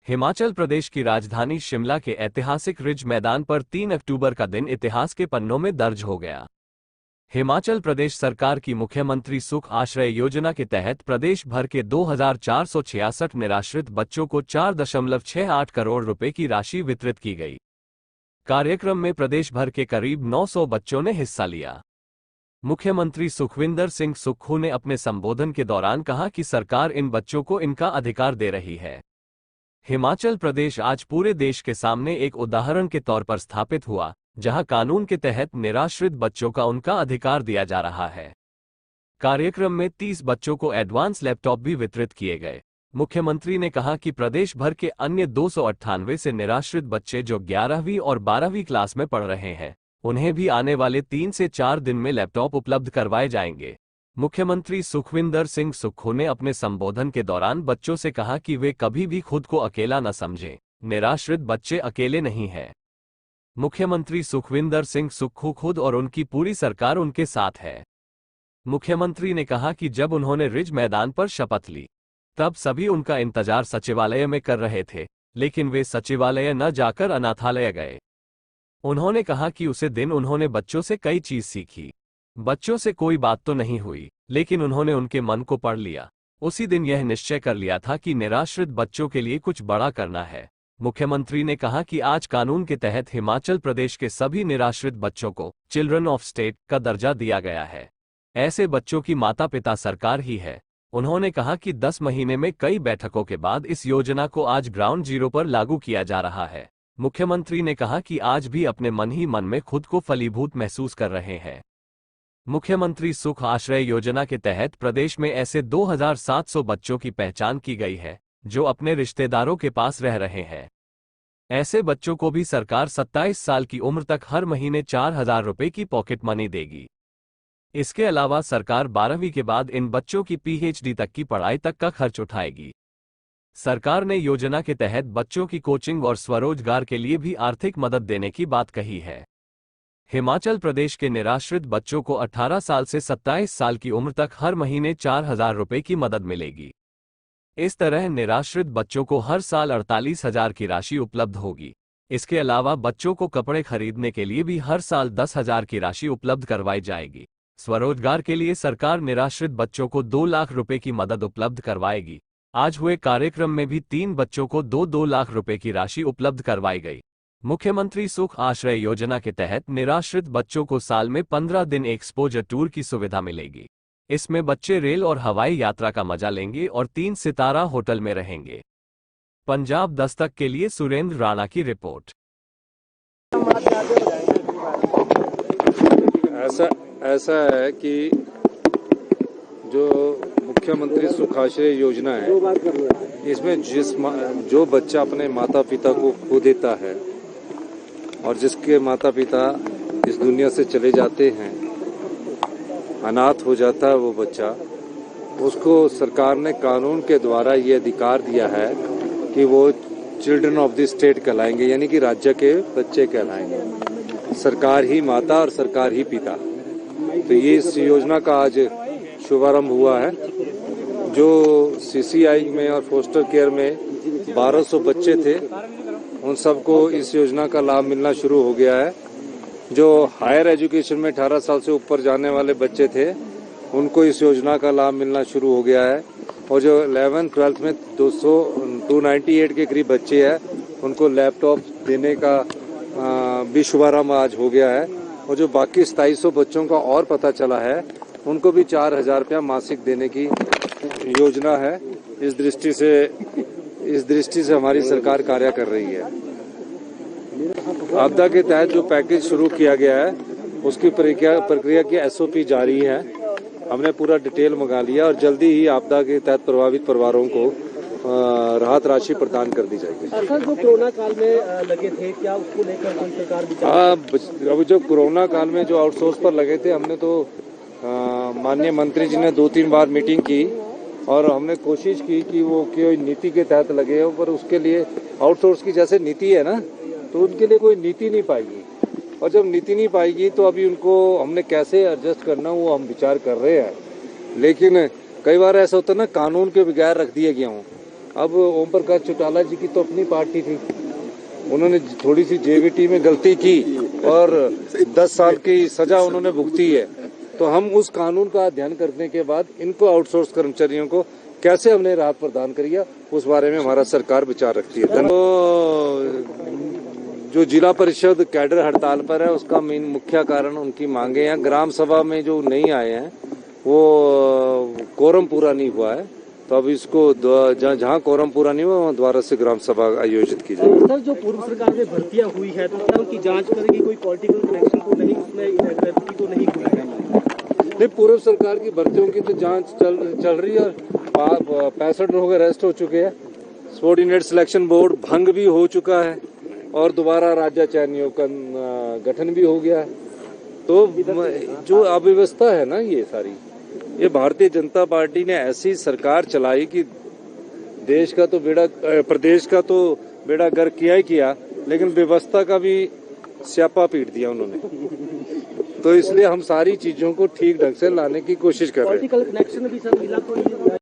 हिमाचल प्रदेश की राजधानी शिमला के ऐतिहासिक रिज मैदान पर 3 अक्टूबर का दिन इतिहास के पन्नों में दर्ज हो गया। हिमाचल प्रदेश सरकार की मुख्यमंत्री सुख आश्रय योजना के तहत प्रदेश भर के 2466 निराश्रित बच्चों को 4.68 करोड़ रुपए की राशि वितरित की गई। कार्यक्रम में प्रदेश भर के करीब 900 बच्चों ने हिस्सा लिया। मुख्यमंत्री सुखविंदर सिंह सुक्खू ने अपने संबोधन के दौरान कहा कि सरकार इन बच्चों को इनका अधिकार दे रही है। हिमाचल प्रदेश आज पूरे देश के सामने एक उदाहरण के तौर पर स्थापित हुआ, जहां कानून के तहत निराश्रित बच्चों का उनका अधिकार दिया जा रहा है। कार्यक्रम में 30 बच्चों को एडवांस लैपटॉप भी वितरित किए गए। मुख्यमंत्री ने कहा कि प्रदेश भर के अन्य 298 से निराश्रित बच्चे जो 11वीं और 12वीं क्लास में पढ़ रहे हैं, उन्हें भी आने वाले 3 से 4 दिन में लैपटॉप उपलब्ध करवाए जाएंगे। मुख्यमंत्री सुखविंदर सिंह सुक्खू ने अपने संबोधन के दौरान बच्चों से कहा कि वे कभी भी खुद को अकेला न समझें। निराश्रित बच्चे अकेले नहीं हैं। मुख्यमंत्री सुखविंदर सिंह सुक्खू खुद और उनकी पूरी सरकार उनके साथ है। मुख्यमंत्री ने कहा कि जब उन्होंने रिज मैदान पर शपथ ली, तब सभी उनका इंतजार सचिवालय में कर रहे थे, लेकिन वे सचिवालय न जाकर अनाथालय गए। उन्होंने कहा कि उसे दिन उन्होंने बच्चों से कई चीज सीखी। बच्चों से कोई बात तो नहीं हुई, लेकिन उन्होंने उनके मन को पढ़ लिया। उसी दिन यह निश्चय कर लिया था कि निराश्रित बच्चों के लिए कुछ बड़ा करना है। मुख्यमंत्री ने कहा कि आज कानून के तहत हिमाचल प्रदेश के सभी निराश्रित बच्चों को चिल्ड्रन ऑफ स्टेट का दर्जा दिया गया है। ऐसे बच्चों की माता पिता सरकार ही है। उन्होंने कहा कि 10 महीने में कई बैठकों के बाद इस योजना को आज ग्राउंड जीरो पर लागू किया जा रहा है। मुख्यमंत्री ने कहा कि आज भी अपने मन ही मन में खुद को फलीभूत महसूस कर रहे हैं। मुख्यमंत्री सुख आश्रय योजना के तहत प्रदेश में ऐसे 2700 बच्चों की पहचान की गई है, जो अपने रिश्तेदारों के पास रह रहे हैं। ऐसे बच्चों को भी सरकार 27 साल की उम्र तक हर महीने 4000 रुपए की पॉकेट मनी देगी। इसके अलावा सरकार 12वीं के बाद इन बच्चों की PhD तक की पढ़ाई तक का खर्च उठाएगी। सरकार ने योजना के तहत बच्चों की कोचिंग और स्वरोजगार के लिए भी आर्थिक मदद देने की बात कही है। हिमाचल प्रदेश के निराश्रित बच्चों को 18 साल से 27 साल की उम्र तक हर महीने 4000 रुपए की मदद मिलेगी। इस तरह निराश्रित बच्चों को हर साल 48,000 की राशि उपलब्ध होगी। इसके अलावा बच्चों को कपड़े खरीदने के लिए भी हर साल 10,000 की राशि उपलब्ध करवाई जाएगी। स्वरोजगार के लिए सरकार निराश्रित बच्चों को 2 लाख रुपए की मदद उपलब्ध करवाएगी। आज हुए कार्यक्रम में भी 3 बच्चों को 2-2 लाख रुपए की राशि उपलब्ध करवाई गई। मुख्यमंत्री सुख आश्रय योजना के तहत निराश्रित बच्चों को साल में 15 दिन एक्सपोजर टूर की सुविधा मिलेगी। इसमें बच्चे रेल और हवाई यात्रा का मजा लेंगे और 3 सितारा होटल में रहेंगे। पंजाब दस्तक के लिए सुरेंद्र राणा की रिपोर्ट। ऐसा है कि जो मुख्यमंत्री सुख आश्रय योजना है, इसमें जो बच्चा अपने माता पिता को खो देता है और जिसके माता पिता इस दुनिया से चले जाते हैं, अनाथ हो जाता है वो बच्चा, उसको सरकार ने कानून के द्वारा ये अधिकार दिया है कि वो चिल्ड्रन ऑफ द स्टेट कहलाएंगे, यानी कि राज्य के बच्चे कहलाएंगे। सरकार ही माता और सरकार ही पिता। तो ये इस योजना का आज शुभारंभ हुआ है। जो CCI में और फोस्टर केयर में 1200 बच्चे थे, उन सबको इस योजना का लाभ मिलना शुरू हो गया है। जो हायर एजुकेशन में 18 साल से ऊपर जाने वाले बच्चे थे, उनको इस योजना का लाभ मिलना शुरू हो गया है। और जो 11th 12th में 298 के करीब बच्चे हैं, उनको लैपटॉप देने का भी शुभारंभ आज हो गया है। और जो बाकी 2700 बच्चों का और पता चला है, उनको भी 4000 रुपया मासिक देने की योजना है। इस दृष्टि से हमारी सरकार कार्य कर रही है। आपदा के तहत जो पैकेज शुरू किया गया है, उसकी प्रक्रिया की SOP जारी है। हमने पूरा डिटेल मंगा लिया और जल्दी ही आपदा के तहत प्रभावित परिवारों को राहत राशि प्रदान कर दी जाएगी। सर, जो कोरोना काल में लगे थे, क्या उसको लेकर कोई सरकार विचार? अब जो कोरोना काल में जो आउटसोर्स पर लगे थे, हमने तो माननीय मंत्री जी ने 2-3 बार मीटिंग की और हमने कोशिश की कि वो कोई नीति के तहत लगे हो, पर उसके लिए आउटसोर्स की जैसे नीति है ना, तो उनके लिए कोई नीति नहीं पाएगी। और जब नीति नहीं पाएगी तो अभी उनको हमने कैसे एडजस्ट करना, वो हम विचार कर रहे हैं। लेकिन कई बार ऐसा होता है ना, कानून के बगैर रख दिया गया हूँ, अब ओम प्रकाश चौटाला जी की तो अपनी पार्टी थी, उन्होंने थोड़ी सी जेवीटी में गलती की और 10 साल की सजा उन्होंने भुगती है। तो हम उस कानून का अध्ययन करने के बाद इनको आउटसोर्स कर्मचारियों को कैसे हमने राहत प्रदान करिए उस बारे में हमारा सरकार विचार रखती है। तो जो जिला परिषद कैडर हड़ताल पर है उसका मेन मुख्य कारण उनकी मांगे हैं। ग्राम सभा में जो नहीं आए हैं वो कोरम पूरा नहीं हुआ है, तो अब इसको जहाँ कोरम पूरा नहीं हुआ वहाँ दोबारा से ग्राम सभा आयोजित की जाएगी। सर, जो पूर्व सरकार में भर्तियां हुई है तो क्या उनकी जांच करेगी? कोई पॉलिटिकल कनेक्शन तो नहीं, उसमें इरेगुलरिटी तो नहीं हुई है? नहीं, पूर्व सरकार की भर्तियों की तो जांच चल रही है। 65 लोग अरेस्ट हो चुके हैं, सबॉर्डिनेट सिलेक्शन बोर्ड भंग भी हो चुका है और दोबारा राज्य चयन आयोग का गठन भी हो गया है। तो जो अव्यवस्था है ना, ये सारी, ये भारतीय जनता पार्टी ने ऐसी सरकार चलाई कि देश का तो बेड़ा, प्रदेश का तो बेड़ा गर्क किया ही किया, लेकिन व्यवस्था का भी स्यापा पीट दिया उन्होंने। तो इसलिए हम सारी चीजों को ठीक ढंग से लाने की कोशिश कर रहे हैं। पॉलिटिकल कनेक्शन भी सर मिला तो